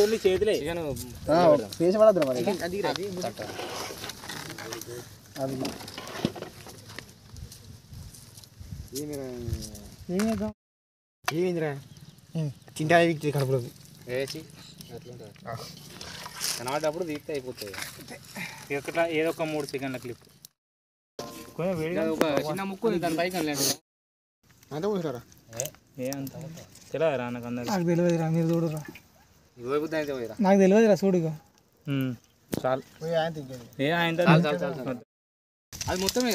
Only చేతులే face పడద్దు మరి ఏమిందిరా తింటా కడుపులో వేసి కనబడ్డప్పుడు తీస్తే అయిపోతుంది ఇట్లా ఏదో ఒక 3 సెకండ్ల క్లిప్ చిన్న ముక్కు దాని పైకి అంత కూర్చోరా ఏ అంత తెలియదురా నాకు అందరు నాకు తెలియదురా మీరు చూడరా నాకు తెలియదురా చూడుగా చాలు ఏ ఆయన అది మొత్తమే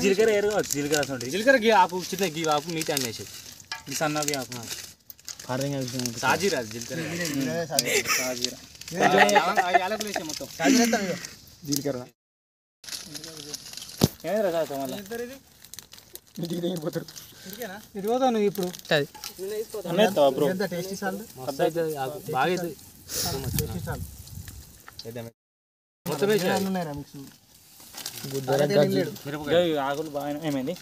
జీలకర్ర ఏరు జీలకర్ర ఉంటుంది జీలకర్ర గీ ఆపు చిన్న గీ ఆపు మీట అనేసి ఈ సన్నవి ఆపు సాజీరా జీలకర్ర సాజీరా మొత్తం జీలకర్ర ఏమైనా కాదు మళ్ళీ ఇది పోతావు నువ్వు ఇప్పుడు బాగా ఆకులు బాగా ఏమైంది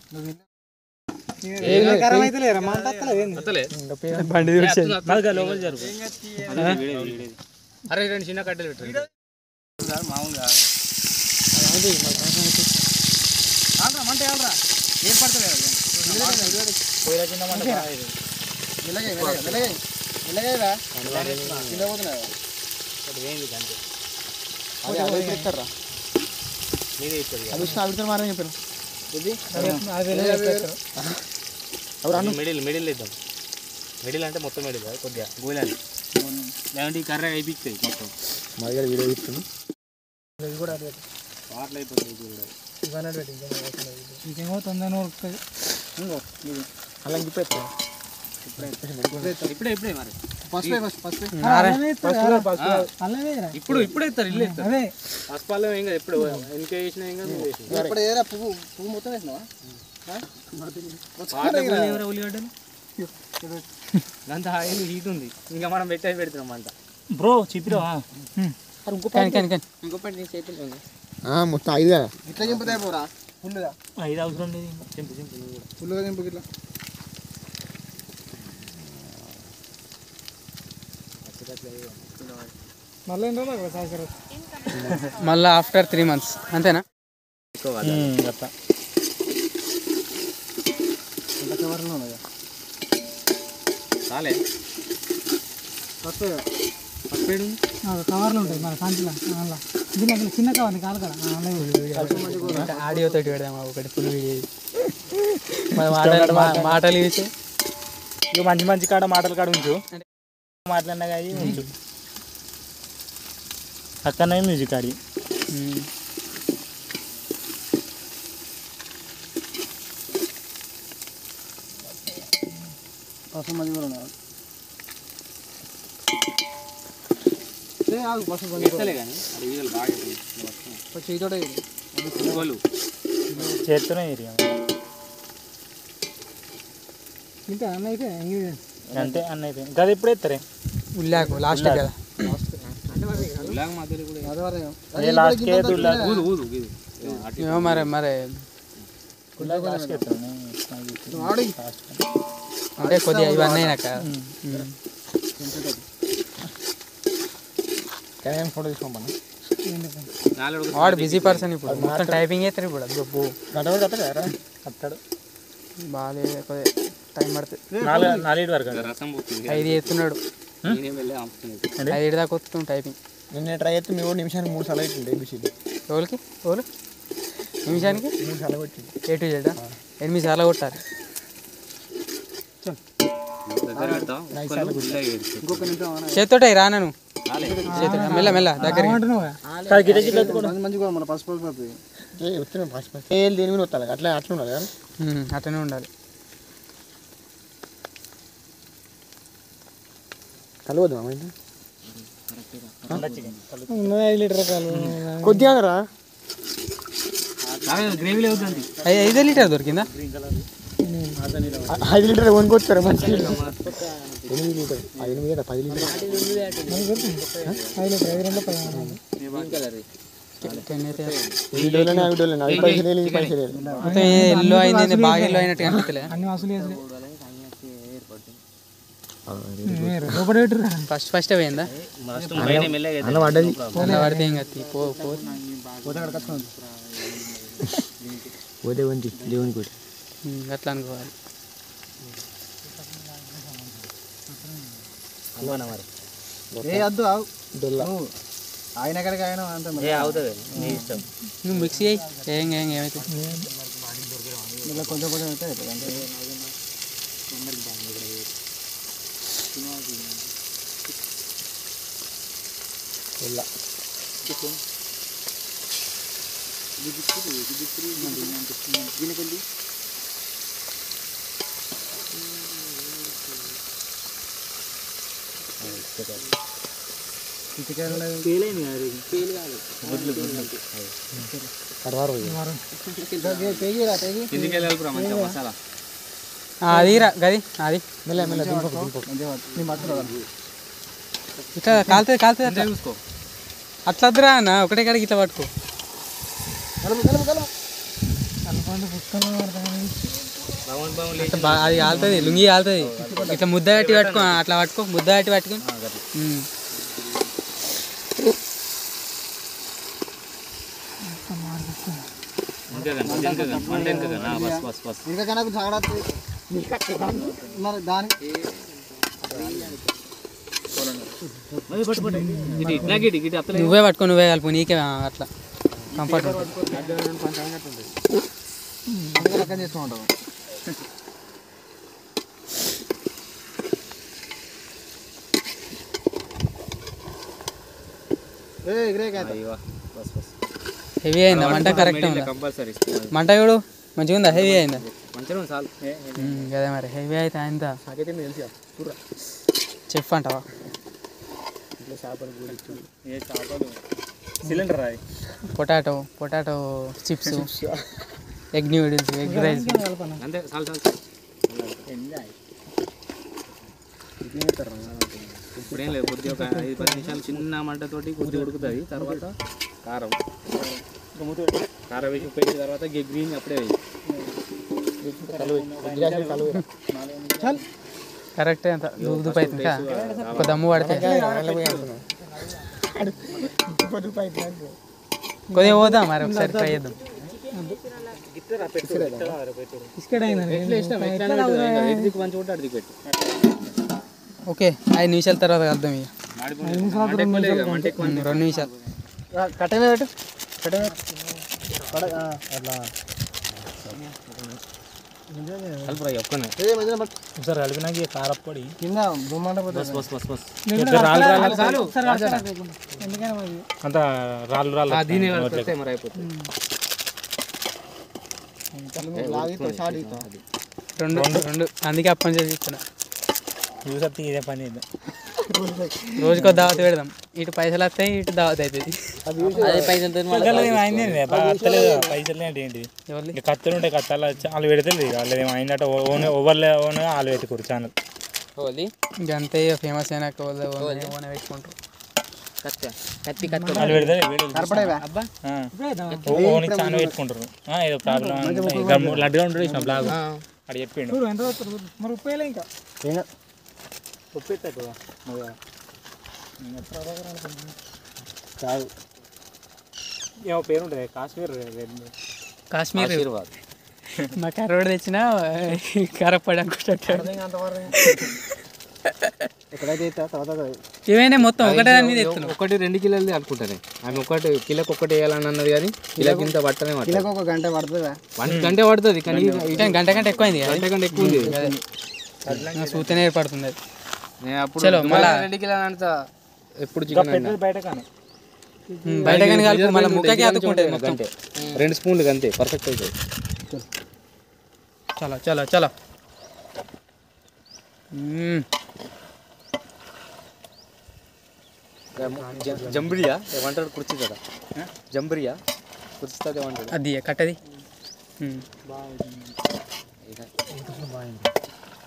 అరే 2 చిన్న కట్టెలు పెట్టారు మామూలుగా మంట ఏం పడుతుంది మిడిల్ ఇద్దాం మిడిల్ అంటే మొత్తం మిడిల్ కొద్దిగా గోలాలి లేదంటే ఈ కర్ర అయిపోతాయి మొత్తం మళ్ళీ వీడియో ఇస్తున్నాం వాటర్ అయిపోతుంది ఇంకేమో తొందర అలా ఇంకిపోతా ఇప్పుడే మరి ఇప్పుడు ఇస్తారు ఇల్లు పసుపాలు ఏం కాదు ఎప్పుడు ఇంకా వేసినా ఏం కాదు పువ్వు మొత్తం వేసినావా ఉల్లిగడ్డలు అంత ఆయిల్ హీట్ ఉంది ఇంకా మనం పెడుతున్నాం అంట బ్రో చిపిరా మొత్తం 5 కదా ఇట్లా చింపుతాయి పోరా ఫుల్గా 5 అవసరం లేదు ఫుల్గా చింపు ఇట్లా మళ్ళీ ఆఫ్టర్ 3 months అంతేనా చాలే కవర్లు ఉంటాయి మన సంచిలో దీని చిన్న కవర్ కాదు కదా ఆడియో తోటి పెడదాం ఒకటి ఫుల్ వీడియో మాటలు వేసి ఇక మంచి కాడ మాటలు కాడ ఉంచు మాట్లాడినా కానీ ఉంచు అక్కడనే మ్యూజిక్ ఆడి పసుపు మంది కూడా ఉన్నారు చేస్తూనే ఏరియా అంతే అన్న అయిపోయింది గది ఎప్పుడు ఎత్తారే ఉల్లాకు లాస్ట్ కదా మరి అంటే కొద్దిగా ఇవన్నీ అయినాక ఫోటో తీసుకోమన్నా వాడు బిజీ పర్సన్ ఇప్పుడు మొత్తం టైపింగ్ అవుతారు ఇప్పుడు అత్తాడు బాగా కొద్దిగా టైం పడుతుంది 4 వరకు 5 చేస్తున్నాడు 5 దాకా వస్తుంది టైపింగ్ నిన్న ట్రై అయితే మీ నిమిషానికి 3 సార్లు అవుతుంది ఏబిసిడి ఎవరికి నిమిషానికి 3 సార్లు కొట్టింది A to Z 8 సార్లు కొట్టాలి చేతితోటే రాను మెల్ల మెల్ల దగ్గర దేని మీద వస్తాను అట్లా ఉండాలి కదా అట్లనే ఉండాలి కలవద్దు కొద్దిగా రా 5 లీటర్ దొరికిందా 5 లీటర్ కొనుక్కొచ్చారు మంచి 8 లీటర్ 10 లీటర్ ఎల్లో అయింది బాగా ఎల్లో అయినట్టు అనిపించలే అన్ని వసూలు ఫస్ట్ ఫస్ట్ పోయిందా అన్న పడ్డది పడితే ఏం కత్తి పోతే కొంచెం దేవుని కొట్టి అట్లా అనుకోవాలి. ఆయన ఎక్కడికి ఆయన అవుతుంది నీ ఇష్టం. నువ్వు మిక్సీ అయ్యి ఏమైతే కొంచెం కొంచెం అయితే అదిరా గది అది ఇట్లా కాలుతుంది అట్లా చూసుకో. అట్లా వద్దురా అన్న ఒకటే కాడికి ఇట్లా పట్టుకో. అది కాలుతుంది లుంగి కాలుతుంది. ఇట్లా ముద్ద కట్టి పట్టుకో అట్లా పట్టుకో ముద్ద కట్టి పట్టుకొని నువ్వే పట్టుకో నువ్వే కలుపు నీకే అట్లా కంఫర్ట్ చేసుకుంటావు. హెవీ అయిందా మంట? కరెక్ట్ ఉందా మంట? చూడు మంచిగా ఉందా? హెవీ అయిందా? కదా మరి హెవీ అయితే అయిందా చెఫ్ అంటావా? Potato chips, egg noodles, egg rice. ఇప్పుడేం లేదు, కొద్దిగా ఒక 5-10 నిమిషాలు చిన్న మంటతోటి కొద్దిగా ఉడుకుతుంది. తర్వాత కారం వేసి ఉప్పేసిన తర్వాత గ్రీన్ అప్పుడే కరెక్ట్. అంత దుప్పు అవుతుంది ఒక దమ్ము పడితే కొద్దిగా పోదాం మరి ఒకసారి ట్రై చేద్దాం. ఓకే 5 నిమిషాల తర్వాత కలుద్దాం. ఇక 2 నిమిషాలు ఒకసారి కలిపినాక కారప్పొడి కింద అంత రాళ్ళు మరి అయిపోతుంది. 2 అందుకే అప్పని చేసి ఇస్తున్నా. ఇదే పని రోజుకో దావత్ పెడదాం. ఇటు పైసలు వస్తాయి, ఇటు దావత్ అవుతుంది. పైసలు ఏంటి కత్తలు ఉంటాయి, కత్తాలు వాళ్ళు పెడితే వాళ్ళు ఏమైందట ఓవర్లే ఓన్గా వాళ్ళు పెట్టుకోరు ఛానల్. ఇంకంతే ఫేమస్ అయినాక ఓన్ పెట్టుకుంటారు. వాళ్ళు పెడితే ఓన్ ఛానల్ పెట్టుకుంటారు. ఏదో ప్రాబ్లం లడ్డుగా ఉంటుంది ఇచ్చిన బ్లాగ్ అక్కడ చెప్పిండు. ఏమో పేరు ఉంటుంది కాశ్మీర్ మా కరోడు తెచ్చిన కరపడి అనుకుంటాడు. ఏమైనా మొత్తం ఒకటే దాని మీద 1-2 కిలోలు అనుకుంటానే. ఆమె కిలోకి ఒకటి వేయాలని అన్నది కానీ కిలోకి ఇంత పట్టనే ఒక గంట పడుతుంది. 1 గంట పడుతుంది కానీ గంట ఎక్కువైంది. గంట ఎక్కువ ఉంది. సూతనే ఏర్పడుతుంది అది. అప్పుడు 2 కిలోలు అంత ఎప్పుడు చికెన్ బయట కానీ మళ్ళీ ముక్కకి అతుక్కుంటుంది మొత్తం. 2 స్పూన్లు అంతే పర్ఫెక్ట్ అవుతుంది. చలో జంబరియా ఏమంటాడు కుర్చీ కదా, జంబరియా కుర్చీతో ఏమంటాడు అది కట్టది.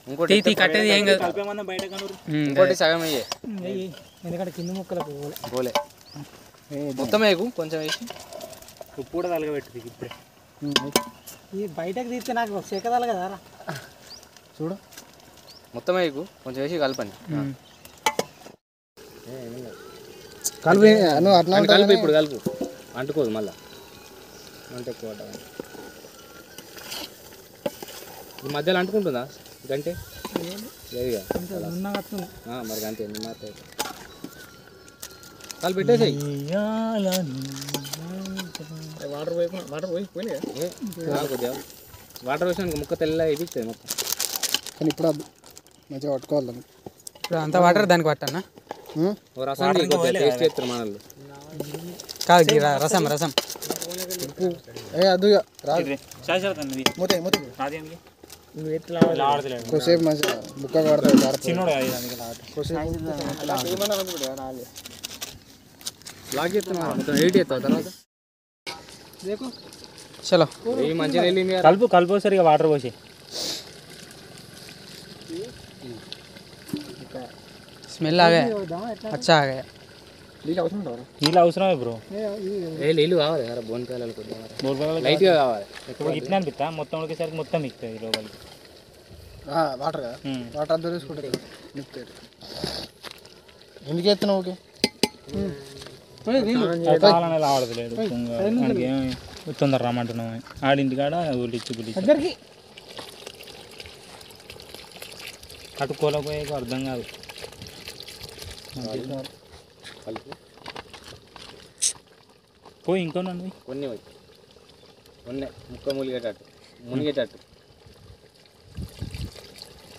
ఇంకోటి కట్టేది ఏం కాదు, ఇంకోటి సగం అయ్యే ఎందుకంటే కింద ముక్కలకు పోలే మొత్తం వేయకు, కొంచెం వేసి ఉప్పు కూడా తలగబెట్టి ఇప్పుడే. ఈ బయటకు తీస్తే నాకు చెక్కదాలి కదా చూడు. మొత్తం వేయకు, కొంచెం వేసి కలపండి. కలిపి నువ్వు అట్లా కలుపు, ఇప్పుడు కలుపు, అంటుకోదు మళ్ళీ అంటే ఎక్కువ ఈ మధ్యలో అంటుకుంటుందా గంటే లేదుగా మరి గంటే కాలు పెట్టేసాయి. కొద్దిగా వాటర్ వేసాను ముక్క తెల్ల అయిపోతుంది మొత్తం. కానీ ఇప్పుడు మంచిగా పట్టుకోవాలి. ఇప్పుడు అంత వాటర్ దానికి పట్టన్నా రసం టేస్ట్ చేస్తారు మన వాళ్ళు. కాదు రసం రసం అది కొద్దిసేపు మంచిగా ముక్క పడతాయి. చలో మంచిగా వెళ్ళింది. కలుపు సరిగా వాటర్ పోసి స్మెల్ ఆగా అచ్చా ఆగా నీళ్ళు అవసరమే బ్రో. నీళ్ళు కావాలి కదా బోన్కాయలు కొద్దిగా లైట్గా కావాలి. ఇట్లా అనిపిస్తా మొత్తం ఉడికేసరికి మొత్తం మిక్తుంది లోపలికి. వాటర్ కదా వాటర్ అంతా తీసుకుంటుంది. ఎందుకు ఎత్తున్నావు? ఓకే కావాలనే రావడలేదు తొందర రమ్మంటున్నాం. ఆడింటి కాడ గులిచ్చి అటుకోలేకపోయాక అర్థం కాదు. పోయి ఇంకో నన్ను కొన్ని ఉన్నాయి ముక్క మునిగేటట్టు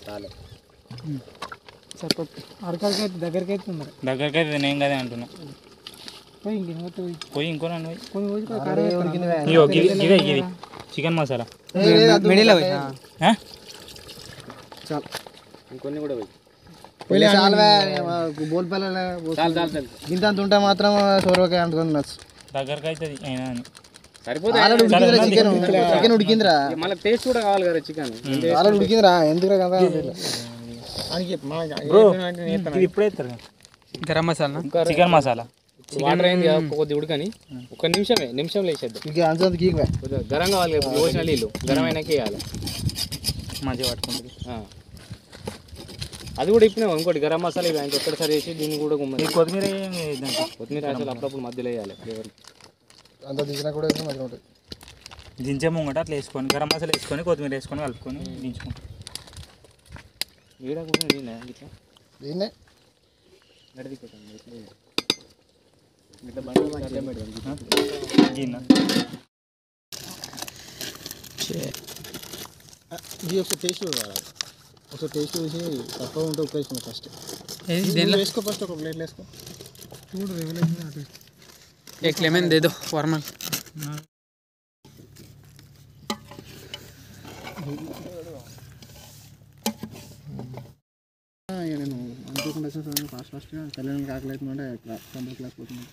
చాలు. దగ్గరికి అయితే నేను కదే అంటున్నా. పోయి ఇంకో నన్ను ఇది చికెన్ మసాలా ఇంకొన్ని కూడా పోయి ఇంత ఉంటే మాత్రం సోరకాయ అంటుకొని దగ్గరకు అవుతుంది అయినా అని చికెన్ ఉడికిందిరా. మళ్ళీ టేస్ట్ కూడా కావాలి కదా చికెన్. ఆల్రెడీ ఉడికిందిరా. ఎందుకు ఇప్పుడే ఇస్తారు గరం మసాలా చికెన్ మసాలా వాటర్ అయింది కొద్దిగా ఉడకని ఒక నిమిషంలో వేసేద్దాం. కొద్దిగా గరం కావాలి. పోసిన నీళ్ళు గరం అయినాక వేయాలి. మంచిగా పట్టుకుంటుంది. అది కూడా ఇప్పినావు ఇంకోటి గరం మసాలా ఇవి ఒక్కసారి వేసి దీన్ని కూడా కొత్తిమీర అసలు అప్పుడప్పుడు మధ్యలో వేయాలి. అంత తీసినా కూడా మంచిగా ఉంటుంది. దించే ముంగట అట్లా వేసుకొని గరం మసాలా వేసుకొని కొత్తిమీర వేసుకొని కలుపుకొని దించుకుంటాం. ఈడ కూడా దీన్నే ఇది ఒకసారి టేస్ట్ కావాలి. ఒకసారి టేస్ట్ చూసి తక్కువ ఉంటే ఉప్పు వేసుకున్నాం. ఫస్ట్ వేసుకో, ఫస్ట్ ఒక ప్లేట్లు వేసుకో. एक लेमन दे दो फॉर्मल. నేను అనుకోకుండా ఫాస్ట్ ఫాస్ట్గా కళ్యాణ్ ఆకలి అవుతుందంటే 10 క్లాస్ పోతుంది.